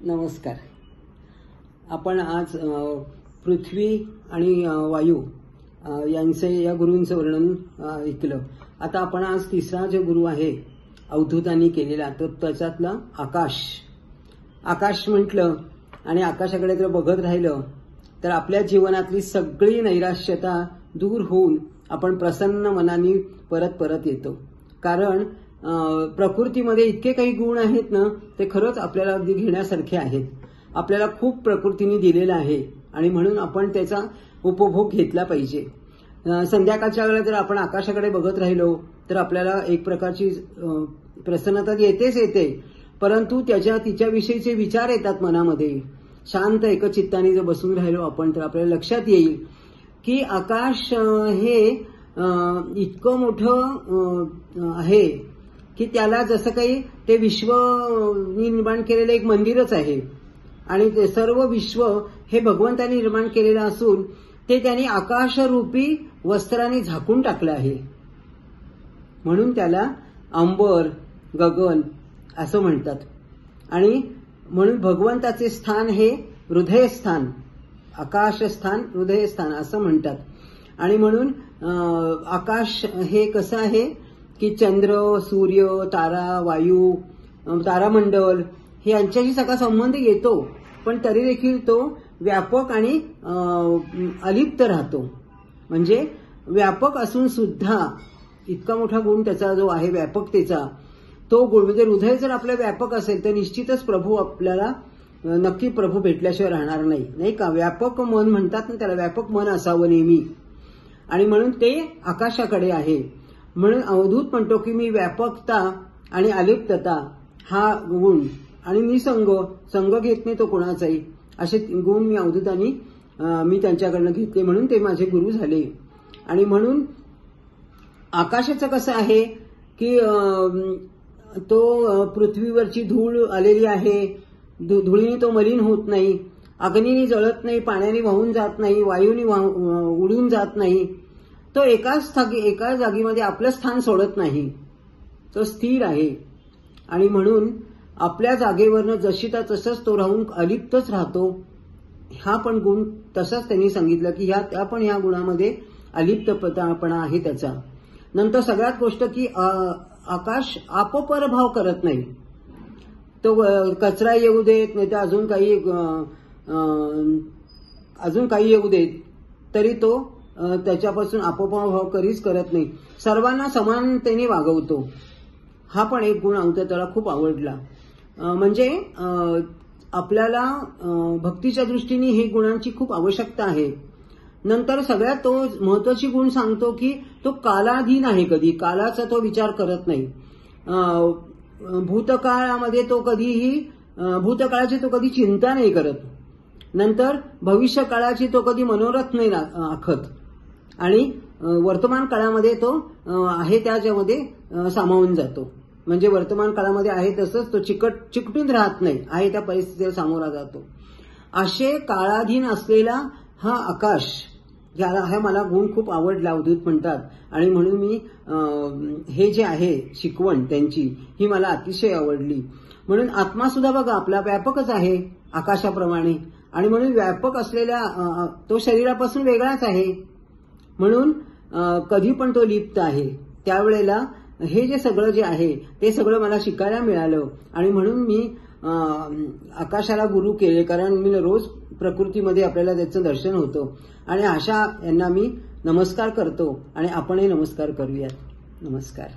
नमस्कार. आपण आज पृथ्वी आणि वायू यांचे या गुरूंचं वर्णन ऐकलं. आता आपण आज तिसरा जो गुरु आहे अवधूतांनी केलेला, तर त्याच्यातला आकाश म्हटलं आणि आकाशाकडे जर बघत राहिलं तर आपल्या जीवनातली सगळी नैराश्यता दूर होऊन आपण प्रसन्न मनाने परत येतो. कारण प्रकृतीमध्ये इतके काही गुण आहेत ना, ते खरंच आपल्याला अगदी घेण्यासारखे आहेत. आपल्याला खूप प्रकृतीने दिलेलं आहे आणि म्हणून आपण त्याचा उपभोग घेतला पाहिजे. संध्याकाळच्या वेळेला जर आपण आकाशाकडे बघत राहिलो तर आपल्याला एक प्रकारची प्रसन्नता येते, परंतु तिच्याविषयीचे विचार येतात मनामध्ये. शांत एकचित्ताने जर बसून राहिलो आपण तर आपल्याला लक्षात येईल की आकाश हे इतकं मोठं आहे की त्याला जसं काही ते विश्व निर्माण केलेलं एक मंदिरच आहे आणि ते सर्व विश्व हे भगवंतांनी निर्माण केलेलं असून ते त्यांनी आकाशरूपी वस्त्राने झाकून टाकलं आहे. म्हणून त्याला अंबर, गगन असं म्हणतात. आणि म्हणून भगवंताचे स्थान हे हृदयस्थान, आकाशस्थान हृदयस्थान असं म्हणतात. आणि म्हणून आकाश हे कसं आहे की चंद्र, सूर्य, तारा, वायू, तारामंडल हे यांच्याशी सगळा संबंध येतो, पण तरी देखील तो व्यापक आणि अलिप्त राहतो. म्हणजे व्यापक असून सुद्धा इतका मोठा गुण त्याचा जो आहे व्यापकतेचा, तो गुण म्हणजे हृदय जर आपलं व्यापक असेल तर निश्चितच प्रभू आपल्याला नक्की प्रभू भेटल्याशिवाय राहणार नाही का. व्यापक मन म्हणतात ना त्याला, व्यापक मन असावं नेहमी. आणि म्हणून ते आकाशाकडे आहे. म्हणून अवधूत म्हणतो की मी व्यापकता आणि अलिप्तता हा गुण आणि संग घेत नाही तो कोणाचाही, असे गुण मी अवधूतांनी मी त्यांच्याकडनं घेतले, म्हणून ते माझे गुरु झाले. आणि म्हणून आकाशाचं कसं आहे की तो पृथ्वीवरची धूळ आलेली आहे, धुळीने तो मलिन होत नाही, अग्नीने जळत नाही, पाण्याने वाहून जात नाही, वायूने उडून जात नाही. तो एका जागीमध्ये आपलं स्थान सोडत नाही, तो स्थिर आहे. आणि म्हणून आपल्या जागेवरनं जशीता तसंच तो राहून अलिप्तच राहतो. हा पण गुण तसाच त्यांनी सांगितलं की त्या पण ह्या गुणामध्ये अलिप्तपणा आहे त्याचा. नंतर सगळ्यात गोष्ट की आकाश आपोपरभाव करत नाही. तो कचरा येऊ देत नाही तर अजून काही येऊ देत तरी तो त्याच्यापासून आपोपभाव कधीच करत नाही. सर्वांना समानतेने वागवतो. हा पण एक गुण अवधूताला खूप आवडला. म्हणजे आपल्याला भक्तीच्या दृष्टीने हे गुणांची खूप आवश्यकता आहे. नंतर सगळ्यात तो महत्वाची गुण सांगतो की तो कालाधीन आहे. कधी कालाचा तो विचार करत नाही. भूतकाळामध्ये तो भूतकाळाची तो कधी चिंता नाही करत. नंतर भविष्य काळाची तो कधी मनोरथ नाही आखत. आणि वर्तमान काळामध्ये तो आहे त्याच्यामध्ये सामावून जातो. म्हणजे वर्तमान काळामध्ये आहे तसंच तो चिकटून राहत नाही, आहे त्या परिस्थितीला सामोरा जातो. असे काळाधीन असलेला हा आकाश, हा मला गुण खूप आवडला अवधूत म्हणतात. आणि म्हणून मी हे जे आहे शिकवण त्यांची ही मला अतिशय आवडली. म्हणून आत्मा सुद्धा बघा आपला व्यापकच आहे आकाशाप्रमाणे. आणि म्हणून व्यापक असलेल्या तो शरीरापासून वेगळाच आहे. म्हणून कधी पण तो लिप्त आहे. त्यावेळेला हे जे सगळं जे आहे ते सगळं मला शिकायला मिळालं. आणि म्हणून मी आकाशाला गुरु केले, कारण मी रोज प्रकृतीमध्ये आपल्याला त्याचं दर्शन होतं. आणि अशा यांना मी नमस्कार करतो आणि आपणही नमस्कार करूयात. नमस्कार.